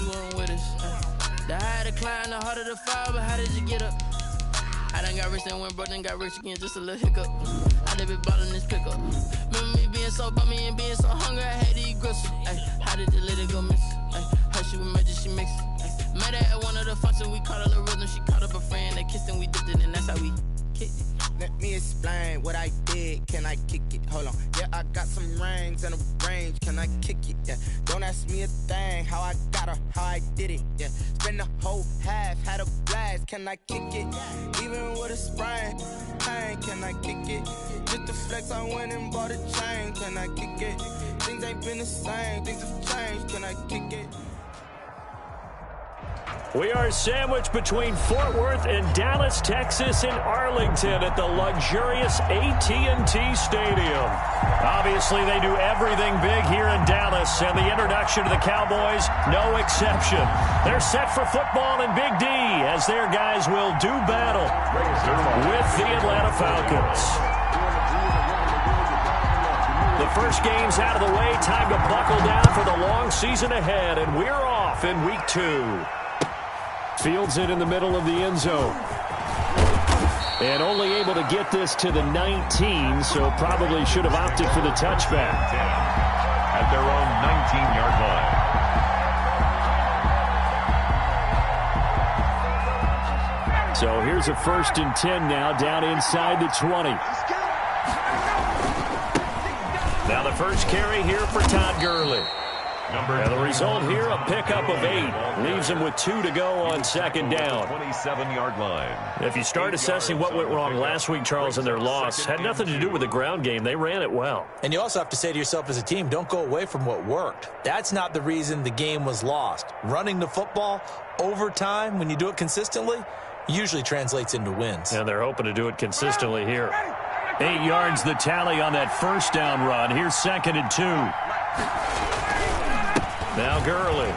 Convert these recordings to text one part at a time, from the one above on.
you weren't with us. The higher the climb, the harder the fall, but how did you get up? I done got rich and went broke, then got rich again, just a little hiccup. I done been ballin' this pickup. Remember me being so bummy and being so hungry, I had to eat gristle. How did you let it go miss? How she was magic, she mixed it. Met her at one of the functions, we caught a little rhythm. She caught up a friend, they kissed and we dipped it, and that's how we kicked it. Let me explain what I did. Can I kick it? Hold on. Yeah, I got some rings and a range. Can I kick it? Yeah. Don't ask me a thing. How I got her, how I did it. Yeah. Spend the whole half, had a blast. Can I kick it? Even with a sprain, pain. Can I kick it? Just to flex, I went and bought a chain. Can I kick it? Things ain't been the same. Things have changed. Can I kick it? We are sandwiched between Fort Worth and Dallas, Texas, and Arlington at the luxurious AT&T Stadium. Obviously, they do everything big here in Dallas, and the introduction to the Cowboys, no exception. They're set for football in Big D as their guys will do battle with the Atlanta Falcons. The first game's out of the way. Time to buckle down for the long season ahead, and we're off in Week 2. Fields it in the middle of the end zone. And only able to get this to the 19, so probably should have opted for the touchback. At their own 19-yard line. So here's a 1st and 10 now, down inside the 20. Now the first carry here for Todd Gurley. And the result here, a pickup of 8. Leaves him with 2 to go on 2nd down. 27-yard line. If you start assessing what went wrong last week, Charles, in their loss, had nothing to do with the ground game. They ran it well. And you also have to say to yourself as a team, don't go away from what worked. That's not the reason the game was lost. Running the football over time, when you do it consistently, usually translates into wins. And they're hoping to do it consistently here. 8 yards the tally on that 1st down run. Here's 2nd and 2. Now Gurley.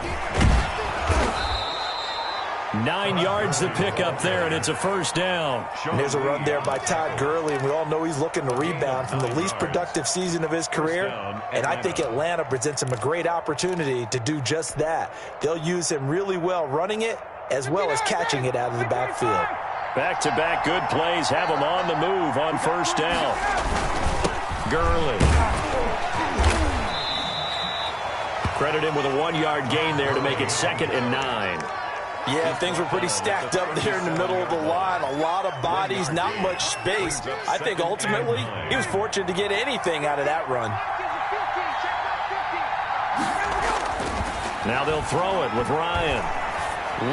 9 yards the pickup there, and it's a 1st down. And there's a run there by Todd Gurley, and we all know he's looking to rebound from the least productive season of his career. And I think Atlanta presents him a great opportunity to do just that. They'll use him really well running it as well as catching it out of the backfield. Back-to-back good plays have him on the move on 1st down. Gurley. Credit him with a 1-yard gain there to make it 2nd and 9. Yeah, things were pretty stacked up there in the middle of the line. A lot of bodies, not much space. I think ultimately he was fortunate to get anything out of that run. Now they'll throw it with Ryan.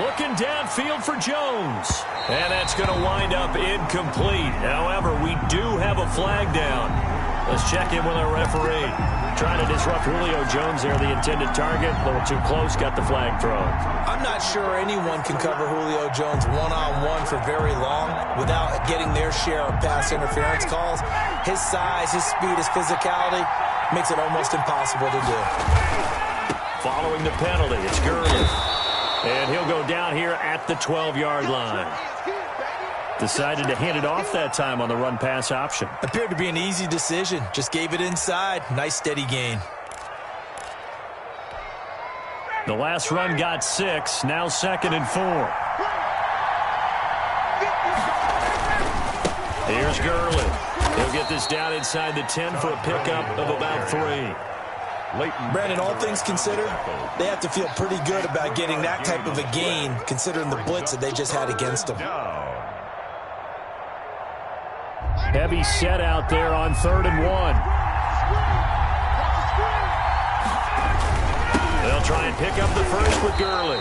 Looking downfield for Jones. And that's going to wind up incomplete. However, we do have a flag down. Let's check in with our referee. Trying to disrupt Julio Jones there, the intended target. A little too close, got the flag thrown. I'm not sure anyone can cover Julio Jones one-on-one for very long without getting their share of pass interference calls. His size, his speed, his physicality makes it almost impossible to do. Following the penalty, it's Gurley. And he'll go down here at the 12-yard line. Decided to hand it off that time on the run-pass option. Appeared to be an easy decision. Just gave it inside. Nice, steady gain. The last run got 6. Now 2nd and 4. Here's Gurley. He'll get this down inside the 10 for a pickup of about 3. Brandon, all things considered, they have to feel pretty good about getting that type of a gain, considering the blitz that they just had against them. Heavy set out there on 3rd and 1. They'll try and pick up the first with Gurley.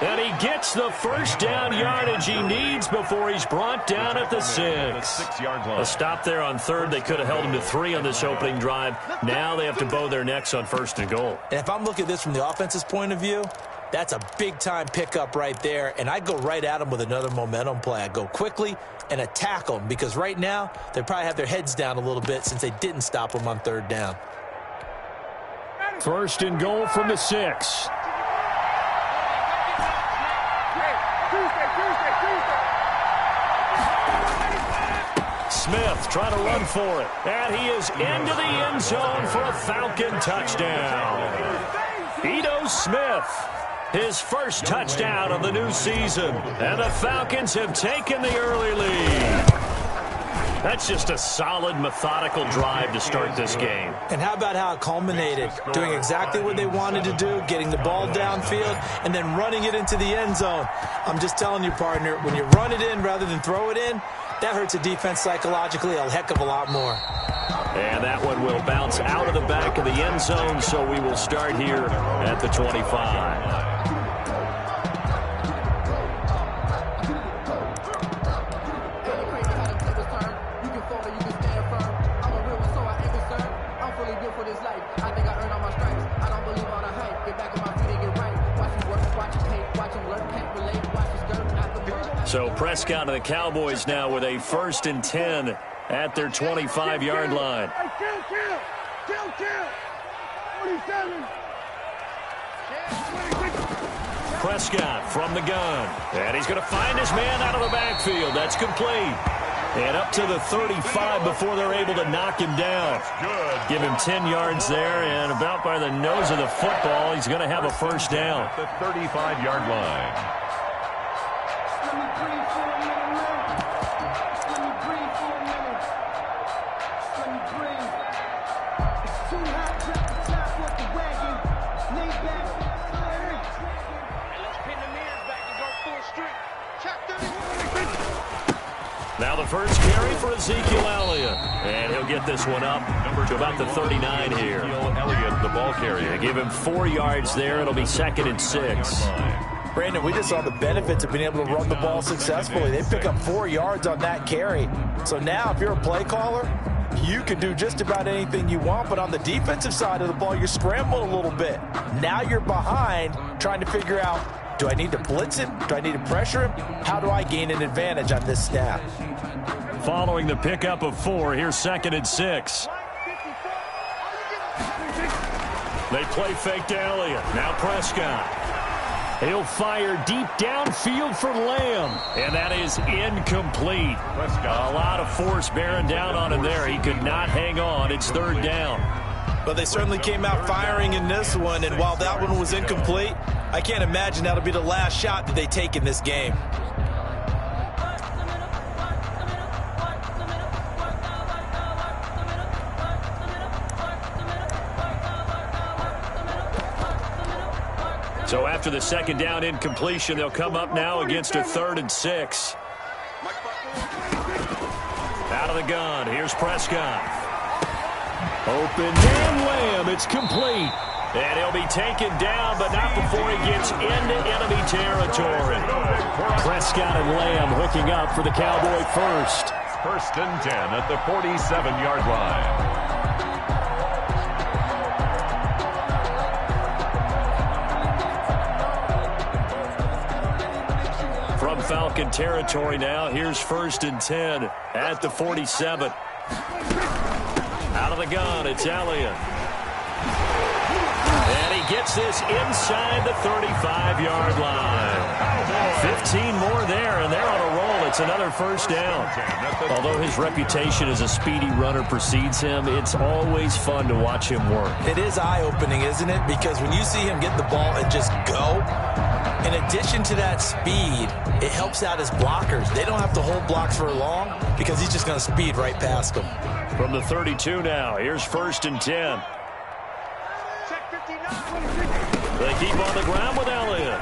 And he gets the 1st down yardage he needs before he's brought down at the 6. A stop there on 3rd. They could have held him to 3 on this opening drive. Now they have to bow their necks on 1st and goal. And if I'm looking at this from the offense's point of view, that's a big-time pickup right there. And I'd go right at him with another momentum play. I'd go quickly and attack them because right now they probably have their heads down a little bit since they didn't stop them on 3rd down. 1st and goal from the 6. Smith trying to run for it. And he is into the end zone for a Falcon touchdown. Ito Smith, his first touchdown of the new season. And the Falcons have taken the early lead. That's just a solid, methodical drive to start this game. And how about how it culminated? Doing exactly what they wanted to do, getting the ball downfield, and then running it into the end zone. I'm just telling you, partner, when you run it in rather than throw it in, that hurts a defense psychologically a heck of a lot more. And that one will bounce out of the back of the end zone, so we will start here at the 25. So Prescott and the Cowboys now with a 1st and 10 at their 25-yard line. Prescott from the gun. And he's going to find his man out of the backfield. That's complete. And up to the 35 before they're able to knock him down. Give him 10 yards there, and about by the nose of the football, he's going to have a 1st down. At the 35-yard line. Now the first carry for Ezekiel Elliott. And he'll get this one up to about the 39 here. Elliott, the ball carrier. Give him 4 yards there. It'll be 2nd and 6. Brandon, we just saw the benefits of being able to run the ball successfully. They pick up 4 yards on that carry. So now if you're a play caller, you can do just about anything you want. But on the defensive side of the ball, you're scrambling a little bit. Now you're behind trying to figure out, do I need to blitz him? Do I need to pressure him? How do I gain an advantage on this snap? Following the pickup of 4, here's 2nd and 6. They play fake to Elliott. Now Prescott. He'll fire deep downfield for Lamb. And that is incomplete. Prescott. A lot of force bearing down on him there. He could not hang on. It's 3rd down. But they certainly came out firing in this one. And while that one was incomplete, I can't imagine that'll be the last shot that they take in this game. So after the 2nd down incompletion, they'll come up now against a 3rd and 6. Out of the gun, here's Prescott. Open man Lamb, it's complete. And he'll be taken down, but not before he gets into enemy territory. Prescott and Lamb hooking up for the Cowboy first. 1st and 10 at the 47-yard line. From Falcon territory now, here's 1st and 10 at the 47. Out of the gun, it's Elliott. And he gets this inside the 35-yard line. 15 more there, and they're on a roll. It's another 1st down. Although his reputation as a speedy runner precedes him, it's always fun to watch him work. It is eye-opening, isn't it? Because when you see him get the ball and just go, in addition to that speed, it helps out his blockers. They don't have to hold blocks for long because he's just going to speed right past them. From the 32 now, here's 1st and 10. They keep on the ground with Elliott.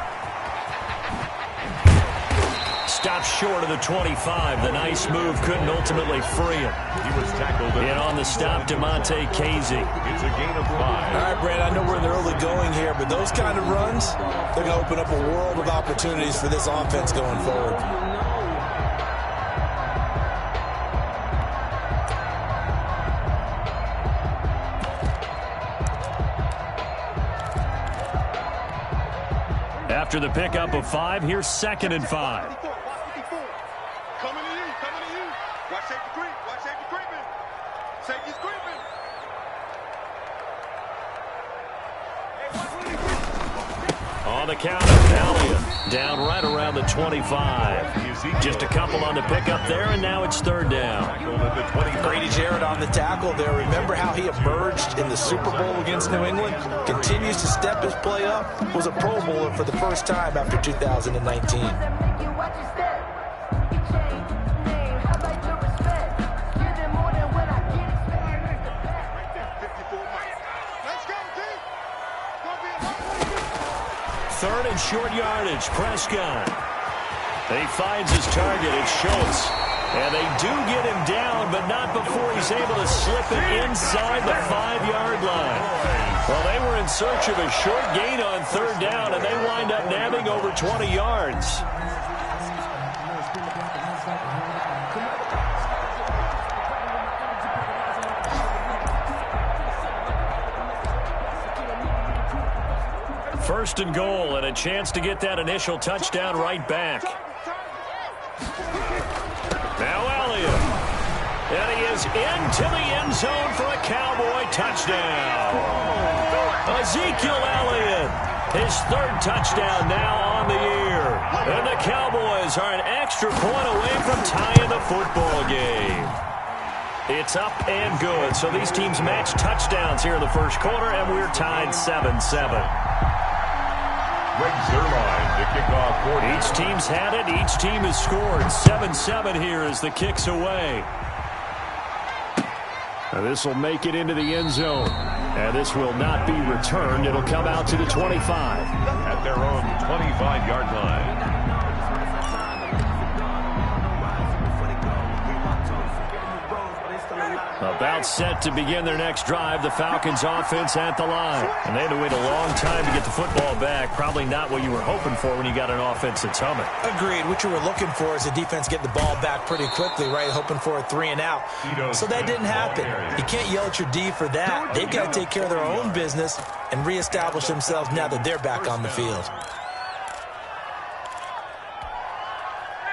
Stops short of the 25. The nice move couldn't ultimately free him. He was tackled. And on the stop, DeMonte Casey. It's a gain of 5. All right, Brad, I know we're in the early going here, but those kind of runs, they're going to open up a world of opportunities for this offense going forward. After the pickup of 5, here's 2nd and 5. On the count, Elliott down right around the 25. Just a couple on the pickup there, and now it's third down. Grady Jarrett on the tackle there. Remember how he emerged in the Super Bowl against New England? Continues to step his play up. Was a Pro Bowler for the first time after 2019. Third and short yardage, Prescott. He finds his target, it's Schultz. And they do get him down, but not before he's able to slip it inside the 5-yard line. Well, they were in search of a short gain on third down, and they wind up nabbing over 20 yards. First and goal, and a chance to get that initial touchdown right back. Now Elliott. And he is into the end zone for a Cowboy touchdown. Ezekiel Elliott, his third touchdown now on the year. And the Cowboys are an extra point away from tying the football game. It's up and good. So these teams match touchdowns here in the first quarter, and we're tied 7-7. Each team's had it. Each team has scored. 7-7 here as the kick's away. Now this will make it into the end zone. And this will not be returned. It'll come out to the 25. At their own 25-yard line. About set to begin their next drive, the Falcons offense at the line. And they had to wait a long time to get the football back. Probably not what you were hoping for when you got an offense that's humming. Agreed. What you were looking for is the defense getting the ball back pretty quickly, right? Hoping for a 3 and out. So that didn't happen. You can't yell at your D for that. They've got to take care of their own business and reestablish themselves now that they're back on the field.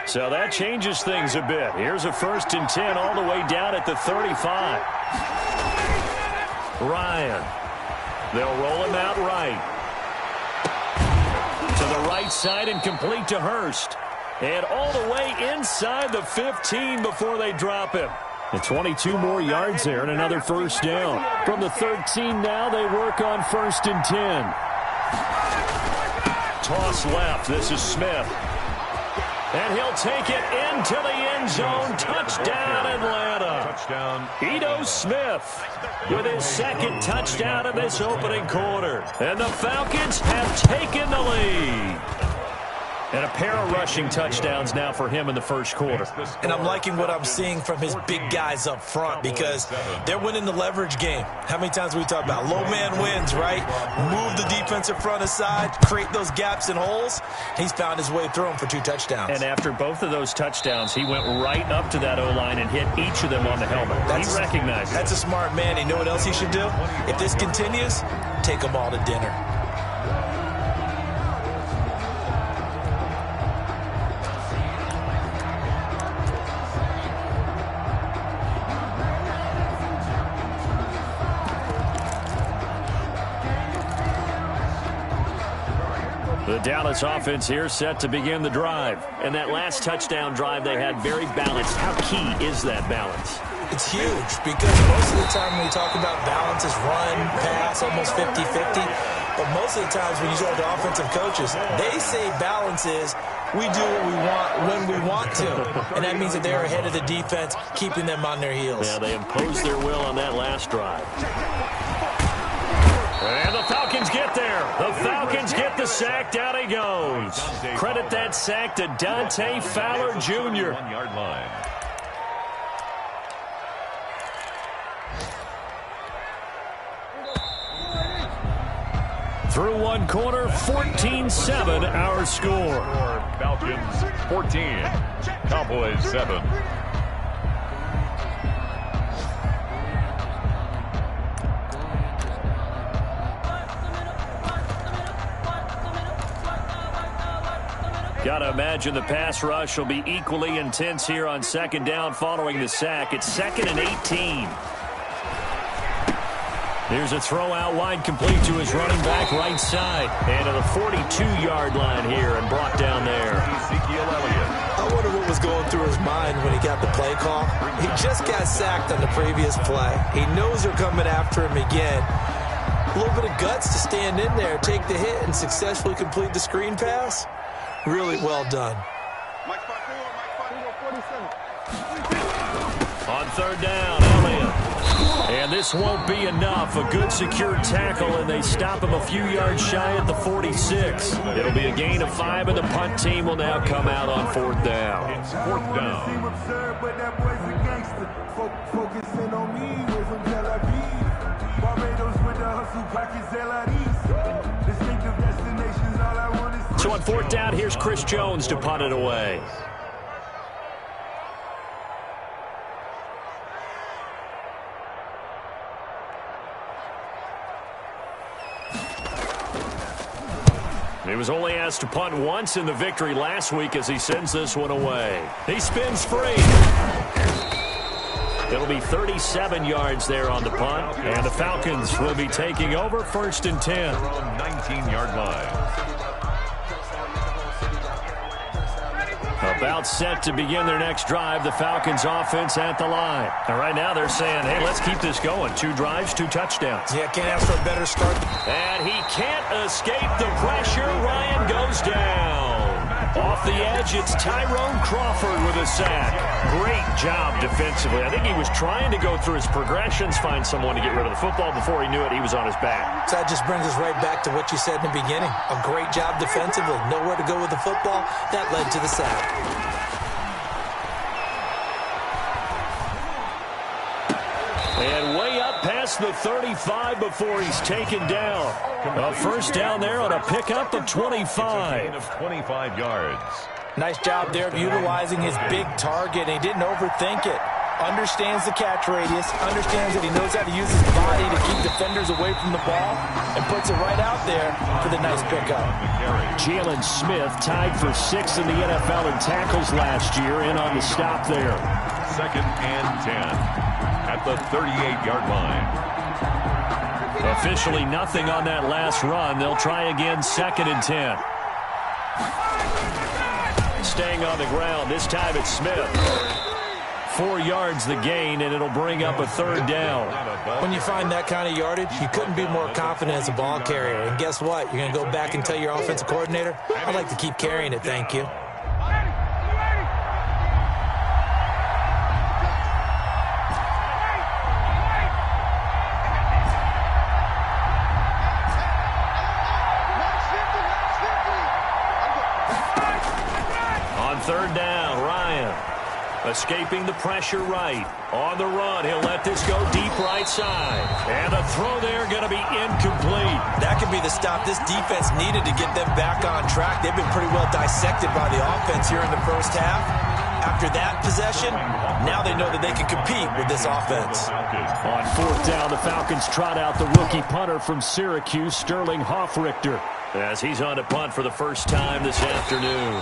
So that changes things a bit. Here's a 1st and 10 all the way down at the 35. Ryan. They'll roll him out right. To the right side and complete to Hurst. And all the way inside the 15 before they drop him. And 22 more yards there and another first down. From the 13 now, they work on 1st and 10. Toss left. This is Smith. And he'll take it into the end zone. Touchdown, Atlanta. Touchdown. Ito Smith with his second touchdown of this opening quarter. And the Falcons have taken the lead. And a pair of rushing touchdowns now for him in the first quarter. And I'm liking what I'm seeing from his big guys up front because they're winning the leverage game. How many times we talk about low man wins, right? Move the defensive front aside, create those gaps and holes. He's found his way through them for 2 touchdowns. And after both of those touchdowns, he went right up to that O-line and hit each of them on the helmet. He recognized it. That's a smart man. You know what else he should do? If this continues, take them all to dinner. The Dallas offense here set to begin the drive. And that last touchdown drive they had very balanced. How key is that balance? It's huge because most of the time when we talk about balance is run, pass, almost 50-50. But most of the times when you talk to offensive coaches, they say balance is we do what we want when we want to. And that means that they're ahead of the defense, keeping them on their heels. Yeah, they imposed their will on that last drive. And the Falcons get there. The Falcons get the sack. Down he goes. Credit that sack to Dante Fowler Jr. 1-yard line. Through one quarter, 14-7 our score. Falcons 14, Cowboys 7. Got to imagine the pass rush will be equally intense here on 2nd down following the sack. It's 2nd and 18. Here's a throw out wide, complete to his running back right side. And to the 42-yard line here and brought down there. I wonder what was going through his mind when he got the play call. He just got sacked on the previous play. He knows they're coming after him again. A little bit of guts to stand in there, take the hit, and successfully complete the screen pass. Really well done. On third down, Elliott. And this won't be enough. A good secure tackle, and they stop him a few yards shy at the 46. It'll be a gain of 5, and the punt team will now come out on fourth down. It's fourth down. So on fourth down, here's Chris Jones to punt it away. He was only asked to punt once in the victory last week as he sends this one away. He spins free. It'll be 37 yards there on the punt, and the Falcons will be taking over first and 10. 19-yard line. About set to begin their next drive, the Falcons offense at the line. And right now they're saying, hey, let's keep this going. 2 drives, 2 touchdowns. Yeah, can't ask for a better start. And he can't escape the pressure. Ryan goes down. Off the edge, it's Tyrone Crawford with a sack. Great job defensively. I think he was trying to go through his progressions, find someone to get rid of the football. Before he knew it, he was on his back. So that just brings us right back to what you said in the beginning. A great job defensively. Nowhere to go with the football. That led to the sack. And way up past the 35 before he's taken down. A first down there on a pickup of 25. Of 25 yards. Nice job there of utilizing his big target. He didn't overthink it. Understands the catch radius. Understands that he knows how to use his body to keep defenders away from the ball. And puts it right out there for the nice pickup. Jalen Smith tied for 6th in the NFL in tackles last year. In on the stop there. 2nd and 10. At the 38-yard line. Officially nothing on that last run. They'll try again 2nd and 10. Staying on the ground. This time it's Smith. 4 yards the gain, and it'll bring up a 3rd down. When you find that kind of yardage, you couldn't be more confident as a ball carrier. And guess what? You're going to go back and tell your offensive coordinator, I'd like to keep carrying it, thank you. Third down, Ryan. Escaping the pressure right. On the run, he'll let this go deep right side. And the throw there going to be incomplete. That could be the stop this defense needed to get them back on track. They've been pretty well dissected by the offense here in the first half. After that possession, now they know that they can compete with this offense. On fourth down, the Falcons trot out the rookie punter from Syracuse, Sterling Hoffrichter, as he's on to punt for the first time this afternoon.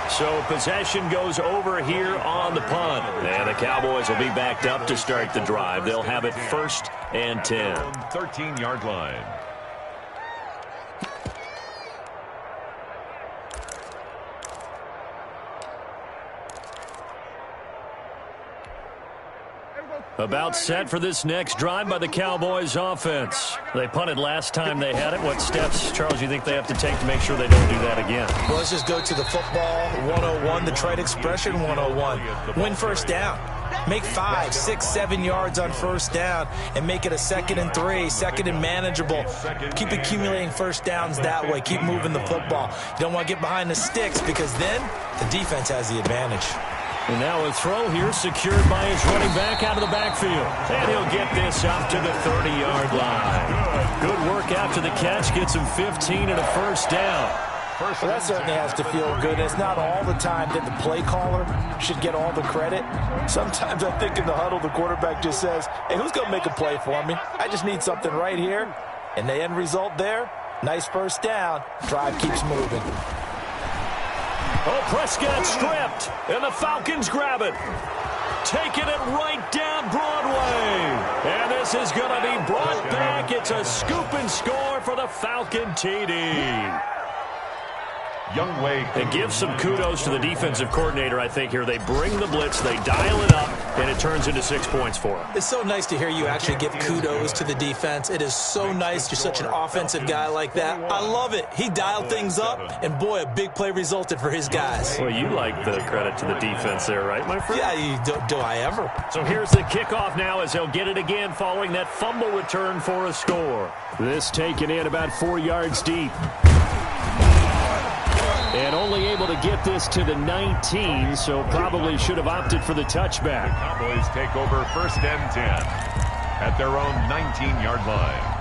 So possession goes over here on the punt. And the Cowboys will be backed up to start the drive. They'll have it 1st and 10. 13-yard line. About set for this next drive by the Cowboys offense. They punted last time they had it. What steps, Charles, you think they have to take to make sure they don't do that again? Well, let's just go to the football 101, the trade expression 101. Win first down. Make 5, 6, 7 yards on first down and make it a 2nd and 3, 2nd and manageable. Keep accumulating first downs that way. Keep moving the football. You don't want to get behind the sticks because then the defense has the advantage. And now a throw here secured by his running back out of the backfield. And he'll get this up to the 30-yard line. Good work after the catch. Gets him 15 and a first down. Well, that certainly has to feel good. It's not all the time that the play caller should get all the credit. Sometimes I think in the huddle, the quarterback just says, hey, who's going to make a play for me? I just need something right here. And the end result there, nice first down. Drive keeps moving. Oh, Prescott stripped, and the Falcons grab it. taking it right down Broadway. And this is going to be brought back. It's a scoop and score for the Falcon TD. And give some kudos to the defensive coordinator, I think, here. They bring the blitz, they dial it up, and it turns into 6 points for them. It's so nice to hear you actually give kudos to the defense. It is so nice. You're such an offensive guy like that. I love it. He dialed things up, and boy, a big play resulted for his guys. Well, you like the credit to the defense there, right, my friend? Yeah, do I ever? So here's the kickoff now as they'll get it again following that fumble return for a score. This taken in about 4 yards deep. And only able to get this to the 19, so probably should have opted for the touchback. The Cowboys take over 1st and 10 at their own 19-yard line.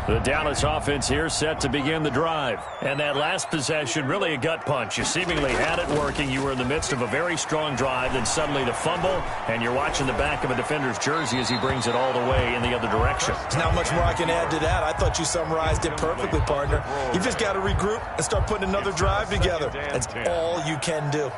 The Dallas offense here set to begin the drive. And that last possession, really a gut punch. You seemingly had it working. You were in the midst of a very strong drive. Then suddenly the fumble, and you're watching the back of a defender's jersey as he brings it all the way in the other direction. There's not much more I can add to that. I thought you summarized it perfectly, partner. You just got to regroup and start putting another drive together. That's all you can do.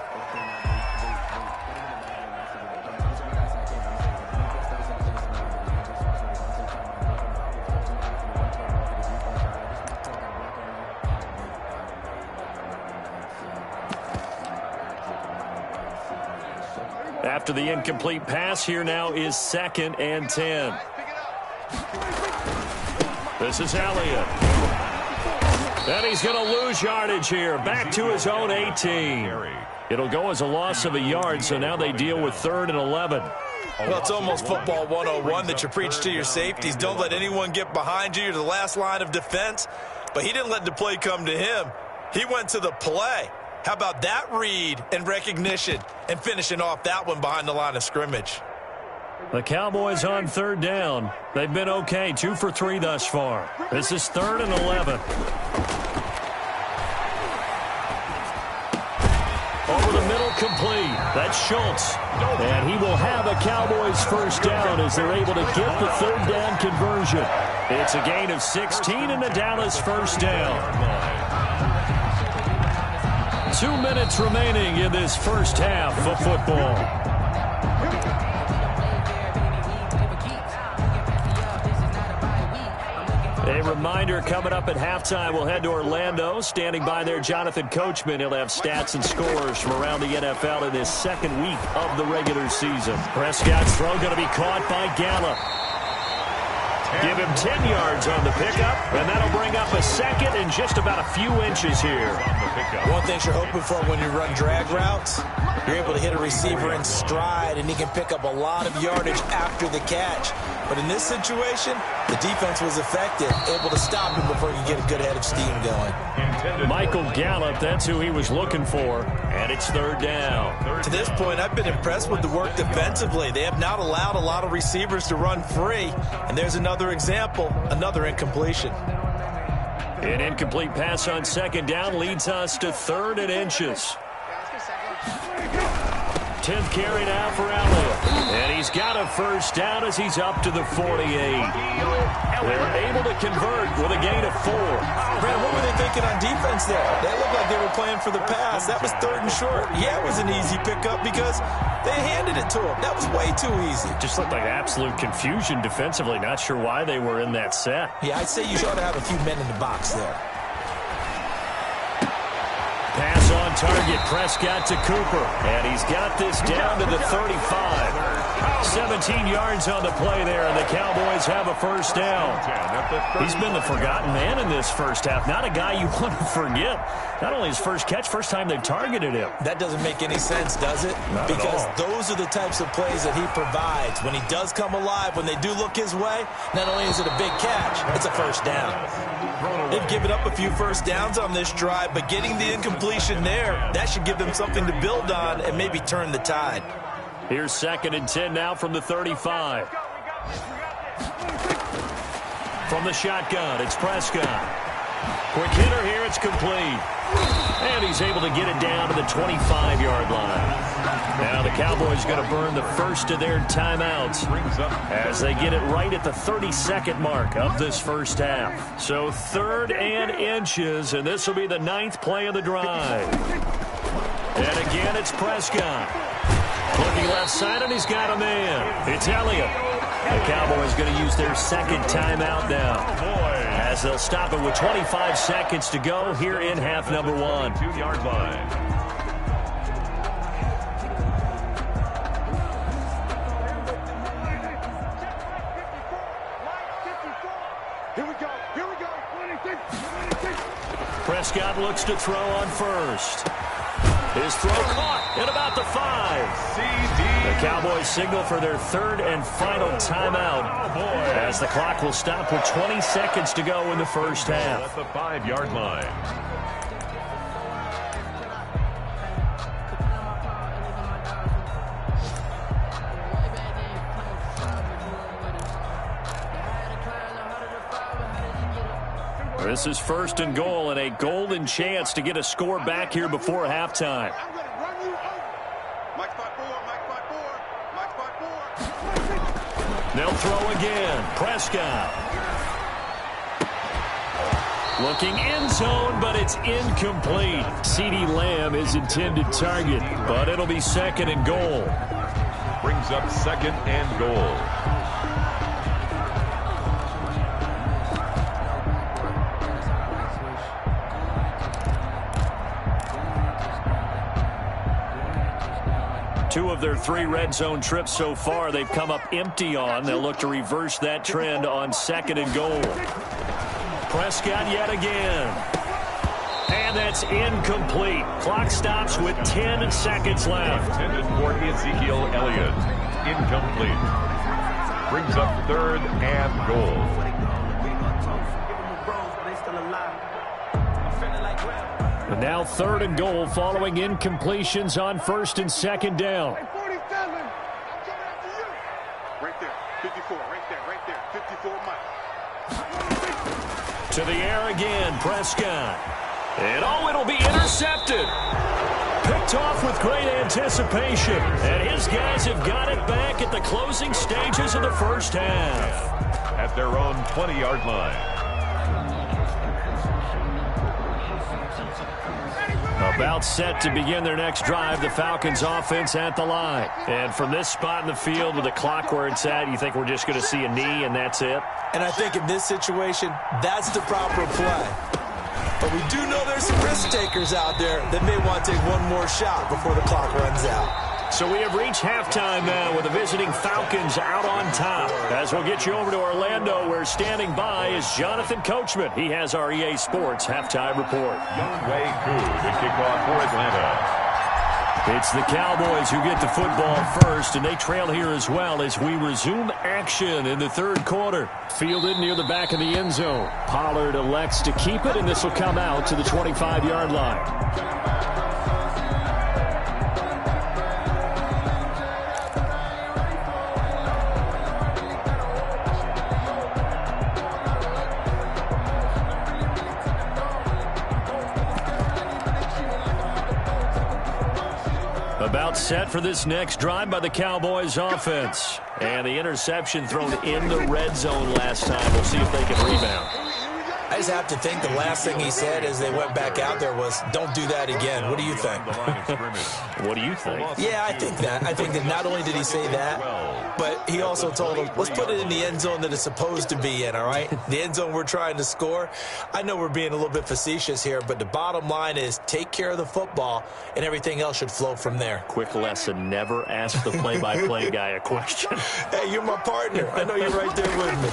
After the incomplete pass, here now is 2nd and 10. This is Elliott. And he's going to lose yardage here. Back to his own 18. It'll go as a loss of a yard, so now they deal with 3rd and 11. Well, it's almost football 101 that you preach to your safeties. Don't let anyone get behind you. You're the last line of defense. But he didn't let the play come to him. He went to the play. How about that read and recognition and finishing off that one behind the line of scrimmage? The Cowboys on 3rd down. They've been okay, 2 for 3 thus far. This is 3rd and 11. Over the middle, complete. That's Schultz. And he will have a Cowboys 1st down as they're able to get the 3rd down conversion. It's a gain of 16 and the Dallas 1st down. 2 minutes remaining in this first half of football. A reminder coming up at halftime, we'll head to Orlando. Standing by there, Jonathan Coachman. He'll have stats and scores from around the NFL in this 2nd week of the regular season. Prescott's throw going to be caught by Gallup. Give him 10 yards on the pickup, and that'll bring up a 2nd and just about a few inches here. One thing you're hoping for when you run drag routes, you're able to hit a receiver in stride, and he can pick up a lot of yardage after the catch. But in this situation, the defense was effective, able to stop him before he could get a good head of steam going. Michael Gallup, that's who he was looking for, and it's 3rd down. To this point, I've been impressed with the work defensively. They have not allowed a lot of receivers to run free, and there's another example, another incompletion. An incomplete pass on 2nd down leads us to 3rd and inches. 10th carry now for Elliott. And he's got a 1st down as he's up to the 48. They're able to convert with a gain of 4. Brad, what were they thinking on defense there? They looked like they were playing for the pass. That was 3rd and short. Yeah, it was an easy pickup because they handed it to him. That was way too easy. Just looked like absolute confusion defensively. Not sure why they were in that set. Yeah, I'd say you ought to have a few men in the box there. Pass on target, Prescott to Cooper. And he's got this down to the 35. 17 yards on the play there, and the Cowboys have a 1st down. He's been the forgotten man in this first half. Not a guy you want to forget. Not only his first catch, first time they've targeted him. That doesn't make any sense, does it? Because those are the types of plays that he provides. When he does come alive, when they do look his way, not only is it a big catch, it's a 1st down. They've given up a few 1st downs on this drive, but getting the incompletion there, that should give them something to build on and maybe turn the tide. Here's 2nd and 10 now from the 35. From the shotgun, it's Prescott. Quick hitter here. It's complete. And he's able to get it down to the 25-yard line. Now the Cowboys going to burn the first of their timeouts as they get it right at the 32nd mark of this first half. So 3rd and inches, and this will be the 9th play of the drive. And again, it's Prescott. Looking left side, and he's got a man. It's Elliott. The Cowboys going to use their second timeout now, as they'll stop it with 25 seconds to go here in half number 1. 2-yard line. Prescott looks to throw on first. His throw caught at about the 5. The Cowboys signal for their 3rd and final timeout as the clock will stop with 20 seconds to go in the first half. At the 5-yard line. This is 1st and goal, and a golden chance to get a score back here before halftime. They'll throw again. Prescott. Looking end zone, but it's incomplete. CeeDee Lamb is intended target, but it'll be 2nd and goal. Brings up 2nd and goal. Two of their 3 red zone trips so far they've come up empty on. They'll look to reverse that trend on 2nd and goal. Prescott yet again. And that's incomplete. Clock stops with 10 seconds left. Intended for Ezekiel Elliott. Incomplete. Brings up 3rd and goal. And now 3rd and goal following incompletions on 1st and 2nd down. Right there, 54, right there, 54, Mike. To the air again, Prescott. And it'll be intercepted. Picked off with great anticipation. And his guys have got it back at the closing stages of the first half. At their own 20-yard line. About set to begin their next drive, the Falcons offense at the line. And from this spot in the field with the clock where it's at, you think we're just going to see a knee and that's it? And I think in this situation, that's the proper play. But we do know there's some risk takers out there that may want to take one more shot before the clock runs out. So we have reached halftime now with the visiting Falcons out on top. As we'll get you over to Orlando, where standing by is Jonathan Coachman. He has our EA Sports halftime report. Younghoe Koo to kick off for Atlanta. It's the Cowboys who get the football first, and they trail here as well as we resume action in the 3rd quarter. Fielded near the back of the end zone. Pollard elects to keep it, and this will come out to the 25-yard line. About set for this next drive by the Cowboys offense. And the interception thrown in the red zone last time. We'll see if they can rebound. I just have to think the last thing he said as they went back out there was, don't do that again. What do you think? What do you think? Yeah, I think that. I think that not only did he say that, but he also told them, let's put it in the end zone that it's supposed to be in, all right? The end zone we're trying to score. I know we're being a little bit facetious here, but the bottom line is take care of the football, and everything else should flow from there. Quick lesson, never ask the play-by-play guy a question. Hey, you're my partner. I know you're right there with me.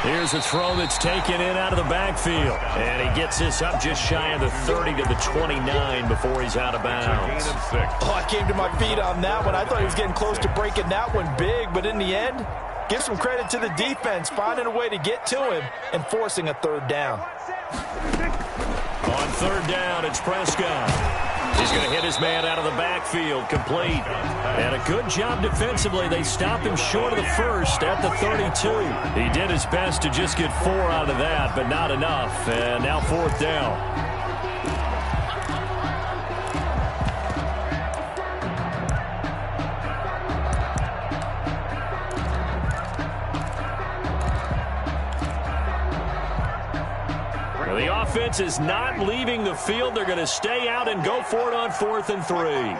Here's a throw that's taken in out of the backfield. And he gets this up just shy of the 30 to the 29 before he's out of bounds. Oh, I came to my feet on that one. I thought he was getting close to breaking that one big, but in the end, give some credit to the defense, finding a way to get to him and forcing a 3rd down. On 3rd down, it's Prescott. He's going to hit his man out of the backfield, complete. And a good job defensively. They stopped him short of the first at the 32. He did his best to just get 4 out of that, but not enough. And now 4th down. The offense is not leaving the field. They're going to stay out and go for it on 4th and 3.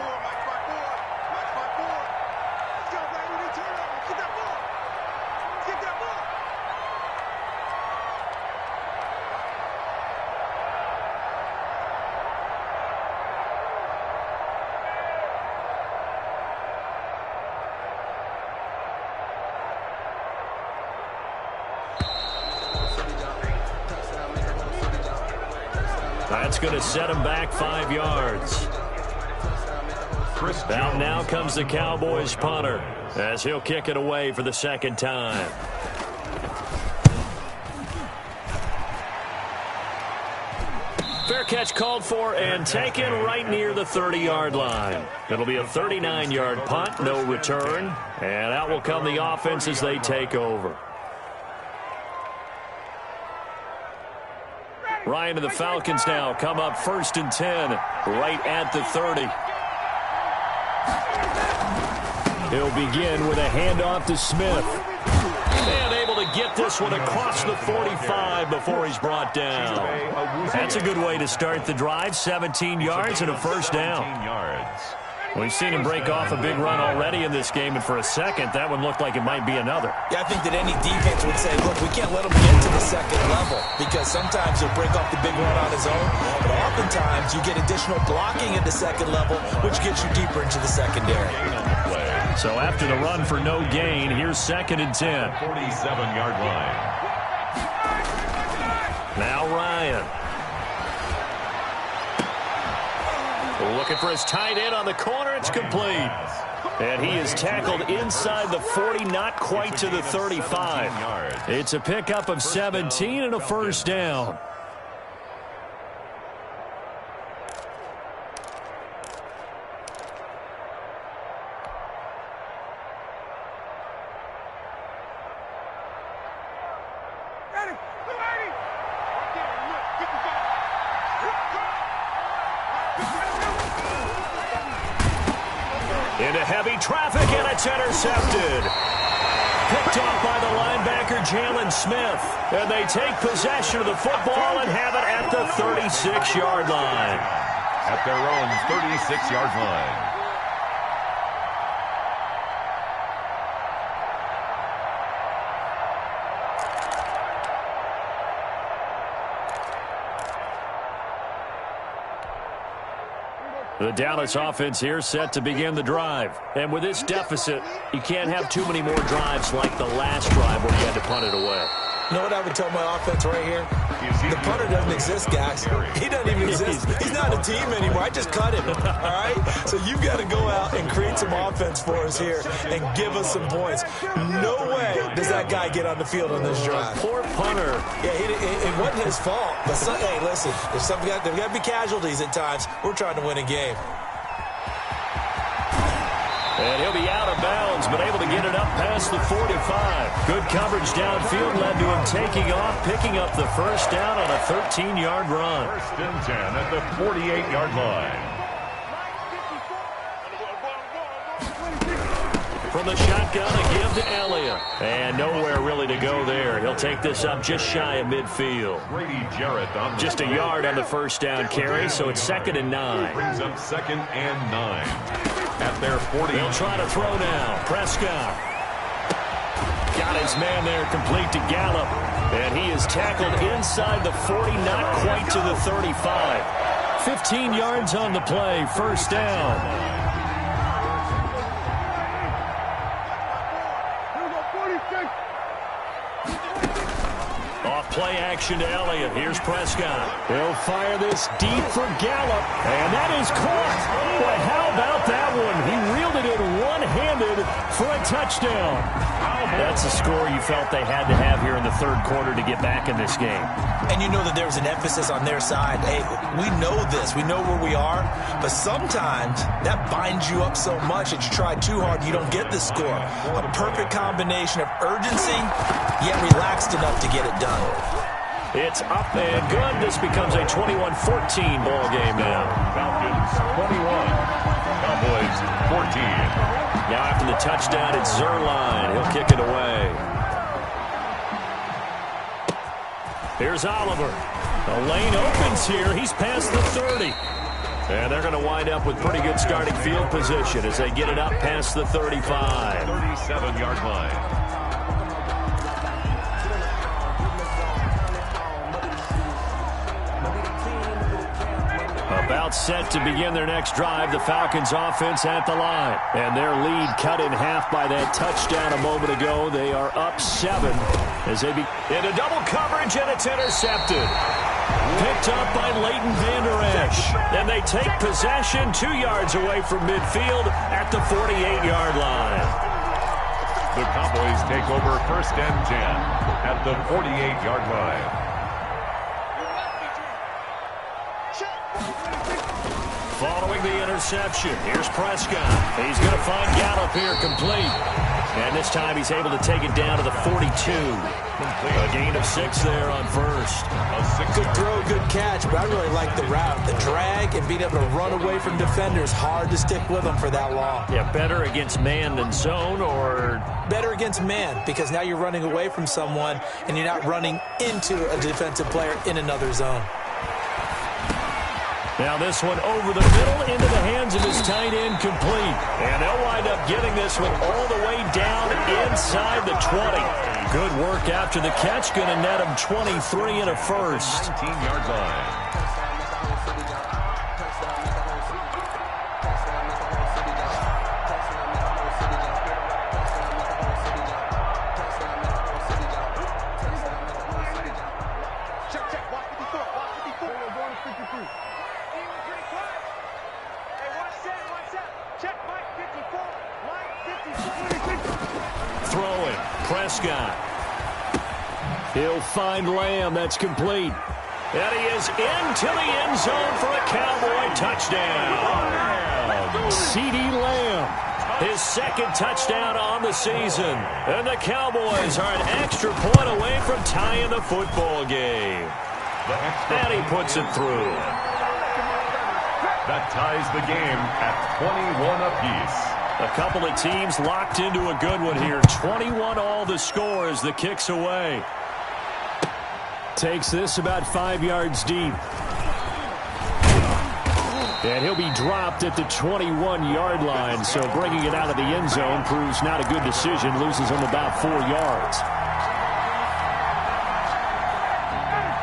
That's going to set him back 5 yards. Out now comes the Cowboys punter as he'll kick it away for the 2nd time. Fair catch called for and taken right near the 30-yard line. It'll be a 39-yard punt, no return. And out will come the offense as they take over. Ryan and the Falcons now come up 1st and 10, right at the 30. He'll begin with a handoff to Smith. And able to get this one across the 45 before he's brought down. That's a good way to start the drive, 17 yards and a 1st down. We've seen him break off a big run already in this game, and for a second, that one looked like it might be another. Yeah, I think that any defense would say, look, we can't let him get to the 2nd level, because sometimes he'll break off the big run on his own, but oftentimes you get additional blocking at the 2nd level, which gets you deeper into the secondary. So after the run for no gain, here's 2nd and 10. 47-yard line. Now Ryan. Looking for his tight end on the corner. It's complete. And he is tackled inside the 40, not quite to the 35. It's a pickup of 17 and a 1st down. Into heavy traffic, and it's intercepted. Picked off by the linebacker, Jalen Smith. And they take possession of the football and have it at the 36-yard line. At their own 36-yard line. The Dallas offense here set to begin the drive. And with this deficit, you can't have too many more drives like the last drive where you had to punt it away. You know what I would tell my offense right here? The punter doesn't exist, guys. He doesn't even exist. He's not a team anymore. I just cut him, all right? So you've got to go out and create some offense for us here and give us some points. No way does that guy get on the field on this drive. Poor punter. Yeah, it wasn't his fault. But hey, listen, there's got to be casualties at times. We're trying to win a game. And he'll be out of bounds, but able to get it up past the 45. Good coverage downfield led to him taking off, picking up the 1st down on a 13-yard run. 1st and 10 at the 48-yard line. From the shotgun, a give to Elliott. And nowhere really to go there. He'll take this up just shy of midfield. Just a yard on the 1st down carry, so it's 2nd and 9. Brings up 2nd and 9. At their 40. They'll try to throw now. Prescott. Got his man there, complete to Gallup. And he is tackled inside the 40, not quite to the 35. 15 yards on the play, 1st down. Play action to Elliott. Here's Prescott. He'll fire this deep for Gallup. And that is caught. Boy, how about that one? He reeled it in one-handed for a touchdown. That's the score you felt they had to have here in the third quarter to get back in this game. And you know that there was an emphasis on their side. Hey, we know this. We know where we are. But sometimes that binds you up so much that you try too hard, you don't get the score. A perfect combination of urgency, yet relaxed enough to get it done. It's up and good. This becomes a 21-14 ball game now. Falcons 21, Cowboys 14. Now after the touchdown, it's Zerline. He'll kick it away. Here's Oliver. The lane opens here. He's past the 30. And they're going to wind up with pretty good starting field position as they get it up past the 35. 37-yard line. About set to begin their next drive, the Falcons offense at the line. And their lead cut in half by that touchdown a moment ago. They are up 7 as they into double coverage, and it's intercepted. Picked up by Leighton Vander Esch. And they take possession 2 yards away from midfield at the 48-yard line. The Cowboys take over 1st and 10 at the 48-yard line. Following the interception, here's Prescott. He's going to find Gallup here complete. And this time he's able to take it down to the 42. A gain of 6 there on first. Good throw, good catch, but I really like the route. The drag and being able to run away from defenders, hard to stick with them for that long. Yeah, better against man than zone, or? Better against man, because now you're running away from someone and you're not running into a defensive player in another zone. Now this one over the middle into the hands of his tight end, complete. And they'll wind up getting this one all the way down inside the 20. Good work after the catch. Going to net him 23 and a first. 19-yard line. Throwing, Prescott. He'll find Lamb. That's complete. And he is into the end zone for a Cowboy touchdown. CeeDee Lamb, his second touchdown on the season. And the Cowboys are an extra point away from tying the football game. And he puts it through. That ties the game at 21 apiece. A couple of teams locked into a good one here. 21 all the score as the kick's away. Takes this about 5 yards deep. And he'll be dropped at the 21-yard line. So bringing it out of the end zone proves not a good decision. Loses him about 4 yards.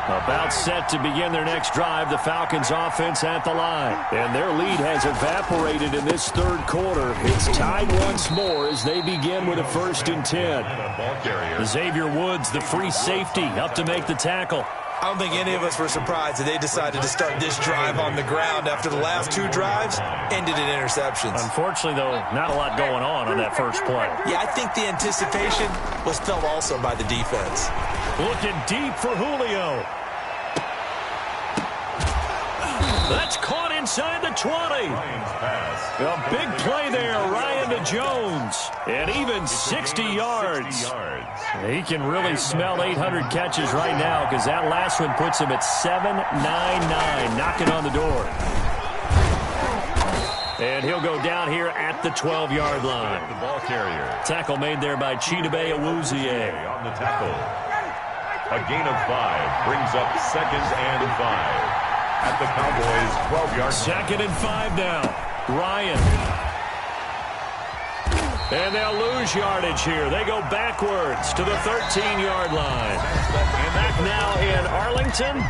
About set to begin their next drive, the Falcons offense at the line. And their lead has evaporated in this third quarter. It's tied once more as they begin with a 1st and 10. Xavier Woods, the free safety, up to make the tackle. I don't think any of us were surprised that they decided to start this drive on the ground after the last 2 drives ended in interceptions. Unfortunately, though, not a lot going on that first play. Yeah, I think the anticipation was felt also by the defense. Looking deep for Julio. That's caught inside the 20. A big play there, Ryan to Jones. And even 60 yards. He can really smell 800 catches right now because that last one puts him at 799, knocking on the door. And he'll go down here at the 12-yard line. The ball carrier. Tackle made there by Chidobe Awuzie. On the tackle. A gain of 5 brings up 2nd and 5. At the Cowboys' 12-yard line. 2nd and 5 now. Ryan. And they'll lose yardage here. They go backwards to the 13-yard line. And back now in Arlington.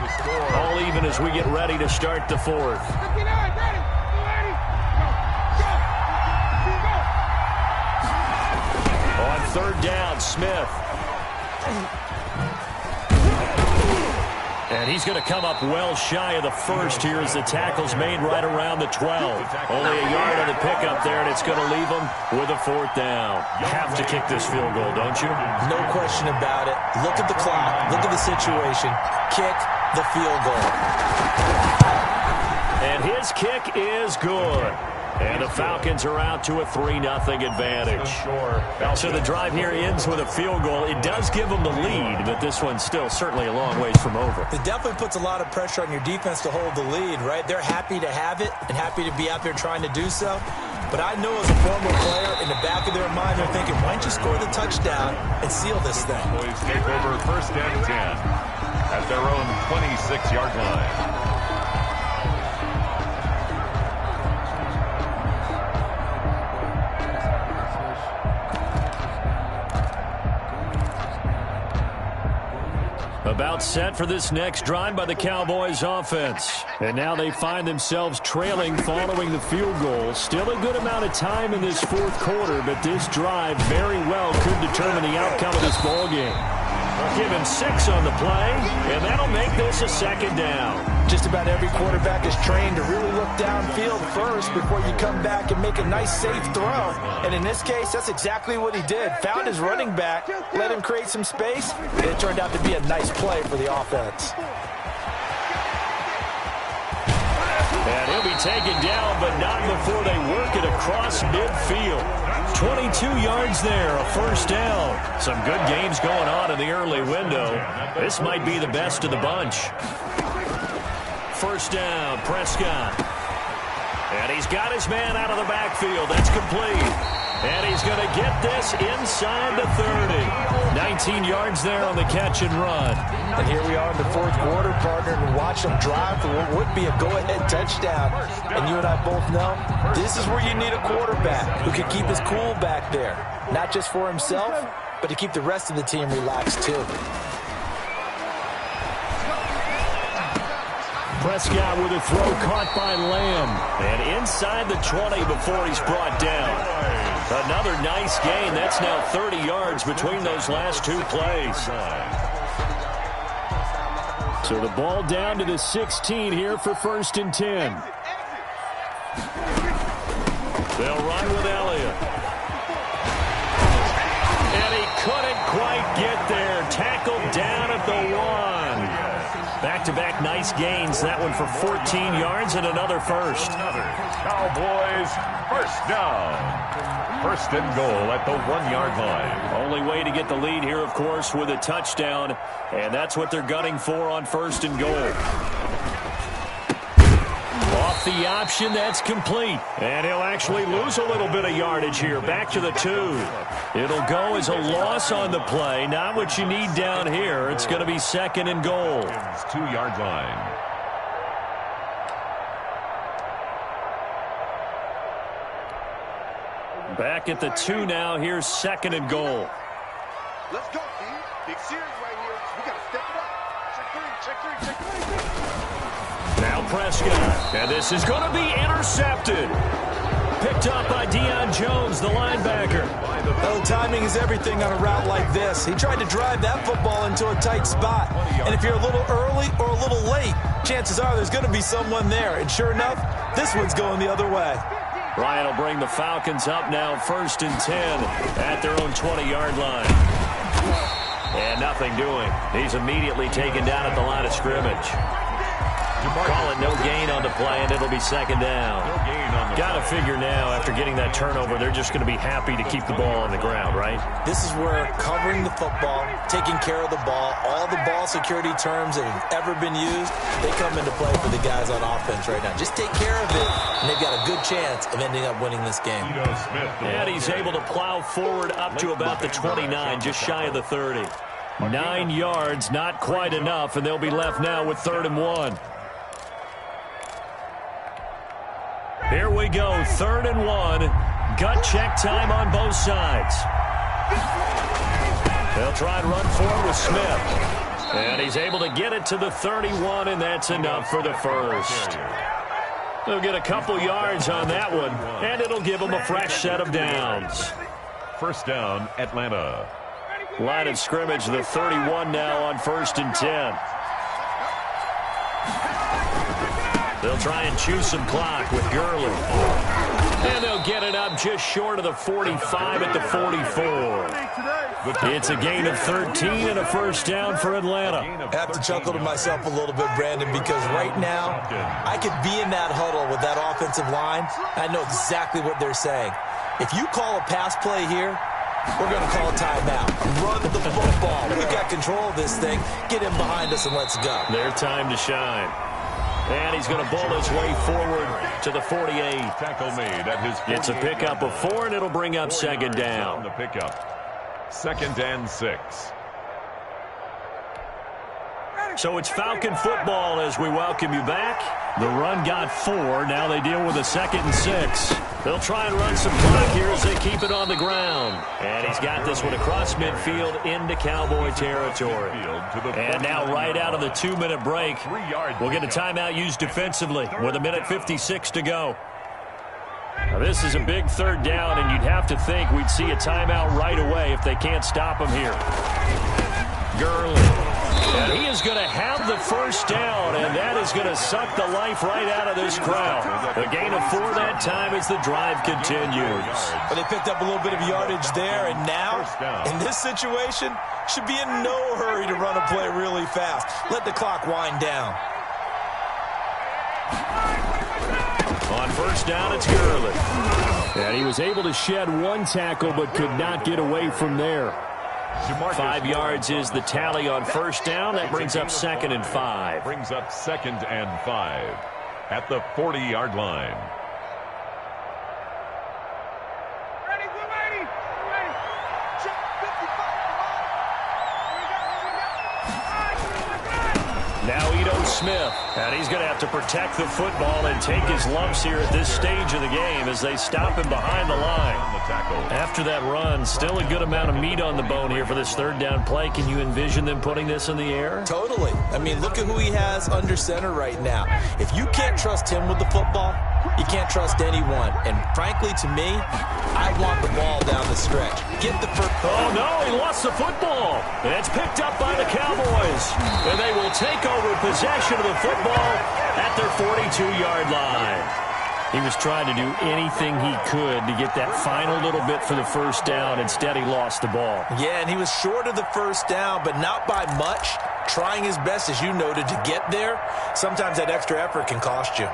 All even as we get ready to start the 4th. On 3rd down, Smith. And he's going to come up well shy of the first here as the tackle's made right around the 12. Only a yard on the pickup there, and it's going to leave him with a 4th down. Have to kick this field goal, don't you? No question about it. Look at the clock. Look at the situation. Kick the field goal. And his kick is good. And the Falcons are out to a 3-0 advantage. So the drive here ends with a field goal. It does give them the lead, but this one's still certainly a long ways from over. It definitely puts a lot of pressure on your defense to hold the lead, right? They're happy to have it and happy to be out there trying to do so. But I know as a former player, in the back of their mind, they're thinking, why don't you score the touchdown and seal this thing? Boys take over 1st and 10 at their own 26-yard line. About set for this next drive by the Cowboys offense. And now they find themselves trailing following the field goal. Still a good amount of time in this 4th quarter, but this drive very well could determine the outcome of this ball game. Give him 6 on the play, and that'll make this a 2nd down. Just about every quarterback is trained to really look downfield first before you come back and make a nice, safe throw. And in this case, that's exactly what he did. Found his running back, let him create some space, and it turned out to be a nice play for the offense. And he'll be taken down, but not before they work it across midfield. 22 yards there, a 1st down. Some good games going on in the early window. This might be the best of the bunch. 1st down, Prescott. And he's got his man out of the backfield. That's complete. And he's going to get this inside the 30. 19 yards there on the catch and run. And here we are in the 4th quarter, partner, and watch them drive for what would be a go-ahead touchdown. And you and I both know this is where you need a quarterback who can keep his cool back there. Not just for himself, but to keep the rest of the team relaxed too. Prescott with a throw caught by Lamb. And inside the 20 before he's brought down. Another nice gain. That's now 30 yards between those last 2 plays. So the ball down to the 16 here for 1st and 10. They'll run with Elliott. And he couldn't quite get there. Tackled down at the 1. Back-to-back nice gains. That one for 14 yards and another 1st. Cowboys 1st down. 1st and goal at the 1-yard line. Only way to get the lead here, of course, with a touchdown. And that's what they're gunning for on 1st and goal. Off the option, that's complete. And he'll actually lose a little bit of yardage here. Back to the 2. It'll go as a loss on the play. Not what you need down here. It's going to be 2nd and goal. 2-yard line. Back at the 2 now. Here's 2nd and goal. Let's go, D. Big series right here. We got to step it up. Check 3. Now Prescott. And this is going to be intercepted. Picked up by Deion Jones, the linebacker. Well, timing is everything on a route like this. He tried to drive that football into a tight spot. And if you're a little early or a little late, chances are there's going to be someone there. And sure enough, this one's going the other way. Ryan will bring the Falcons up now 1st and 10 at their own 20-yard line. And nothing doing. He's immediately taken down at the line of scrimmage. Call it no gain on the play, and it'll be 2nd down. Got to figure now, after getting that turnover, they're just going to be happy to keep the ball on the ground, right? This is where covering the football, taking care of the ball, all the ball security terms that have ever been used, they come into play for the guys on offense right now. Just take care of it, and they've got a good chance of ending up winning this game. And he's able to plow forward up to about the 29, just shy of the 30. 9 yards, not quite enough, and they'll be left now with 3rd and 1. Here we go, 3rd and 1. Gut check time on both sides. They'll try and run forward with Smith. And he's able to get it to the 31, and that's enough for the 1st. They'll get a couple yards on that one, and it'll give them a fresh set of downs. 1st down, Atlanta. Line of scrimmage, the 31 now on 1st and 10. They'll try and chew some clock with Gurley. And they'll get it up just short of the 45 at the 44. It's a gain of 13 and a first down for Atlanta. I have to chuckle to myself a little bit, Brandon, because right now I could be in that huddle with that offensive line. I know exactly what they're saying. If you call a pass play here, we're going to call a timeout. Run the football. We've got control of this thing. Get him behind us and let's go. Their time to shine. And he's going to bowl his way forward to the 48. Tackle made at his 48. It's a pickup of 4, and it'll bring up second down. The pickup. 2nd and 6. So it's Falcon football as we welcome you back. The run got 4. Now they deal with a 2nd and 6. They'll try and run some clock here as they keep it on the ground. And he's got this one across midfield into Cowboy territory. And now right out of the 2-minute break, we'll get a timeout used defensively with 1:56 to go. Now this is a big 3rd down, and you'd have to think we'd see a timeout right away if they can't stop him here. Gurley. And he is going to have the first down, and that is going to suck the life right out of this crowd. A gain of 4 that time as the drive continues. But they picked up a little bit of yardage there, and now, in this situation, should be in no hurry to run a play really fast. Let the clock wind down. On first down, it's Gurley. And he was able to shed 1 tackle, but could not get away from there. 5 yards is the tally on first down. That brings up 2nd and 5. Brings up 2nd and 5 at the 40-yard line. Now Ito Smith, and he's going to have to protect the football and take his lumps here at this stage of the game as they stop him behind the line. After that run, still a good amount of meat on the bone here for this 3rd down play. Can you envision them putting this in the air? Totally. I mean, look at who he has under center right now. If you can't trust him with the football, you can't trust anyone. And frankly, to me, I want the ball down the stretch. Get the first. Oh, no, he lost the football. And it's picked up by the Cowboys. And they will take over possession of the football at their 42-yard line. He was trying to do anything he could to get that final little bit for the first down. Instead, he lost the ball. Yeah, and he was short of the first down, but not by much. Trying his best, as you noted, to get there. Sometimes that extra effort can cost you.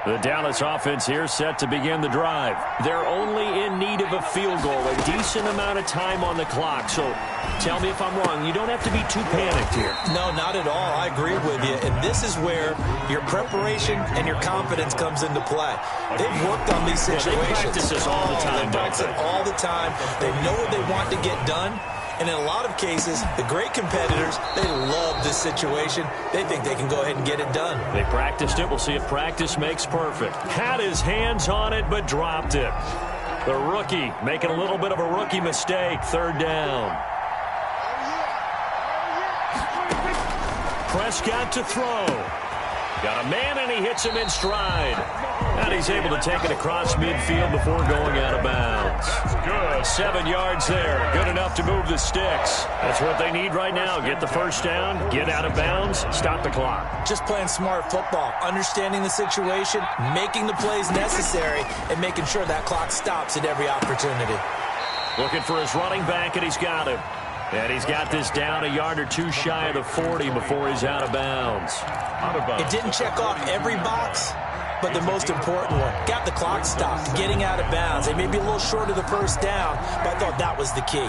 The Dallas offense here set to begin the drive. They're only in need of a field goal, a decent amount of time on the clock. So tell me if I'm wrong. You don't have to be too panicked here. No, not at all. I agree with you. And this is where your preparation and your confidence comes into play. They've worked on these situations. Yeah, they practice this all the time. They practice it all the time. They know what they want to get done. And in a lot of cases, the great competitors, they love this situation. They think they can go ahead and get it done. They practiced it. We'll see if practice makes perfect. Had his hands on it, but dropped it. The rookie making a little bit of a rookie mistake. 3rd down. Prescott to throw. Got a man, and he hits him in stride. And he's able to take it across midfield before going out of bounds. That's good. 7 yards there. Good enough to move the sticks. That's what they need right now. Get the first down, get out of bounds, stop the clock. Just playing smart football, understanding the situation, making the plays necessary, and making sure that clock stops at every opportunity. Looking for his running back, and he's got him. And he's got this down a yard or two shy of the 40 before he's out of bounds. It didn't check off every box, but the most important one. Got the clock stopped, getting out of bounds. They may be a little short of the first down, but I thought that was the key.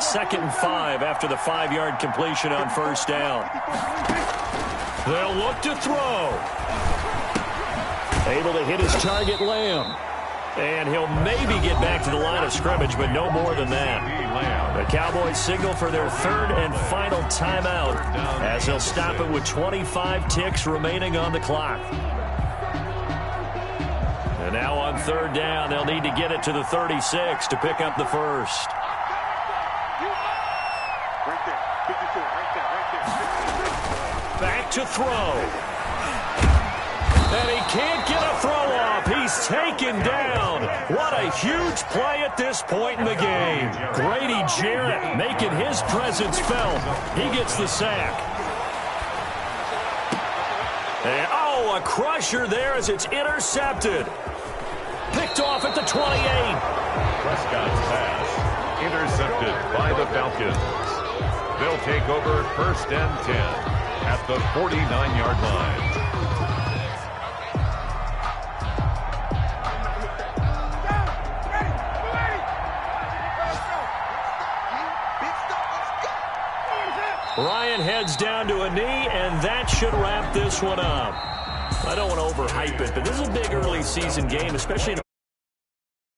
2nd and 5 after the 5-yard completion on first down. They'll look to throw. Able to hit his target, Lamb. And he'll maybe get back to the line of scrimmage, but no more than that. The Cowboys signal for their 3rd and final timeout as they'll stop it with 25 ticks remaining on the clock. And now on 3rd down, they'll need to get it to the 36 to pick up the first. Right there. 54. Right there. Back to throw. And he can't get a throw off. He's taken down. What a huge play at this point in the game. Grady Jarrett making his presence felt. He gets the sack. And, oh, a crusher there as it's intercepted. Picked off at the 28. Prescott's pass intercepted by the Falcons. They'll take over 1st and 10 at the 49-yard line. Ryan heads down to a knee, and that should wrap this one up. I don't want to overhype it, but this is a big early season game, especially in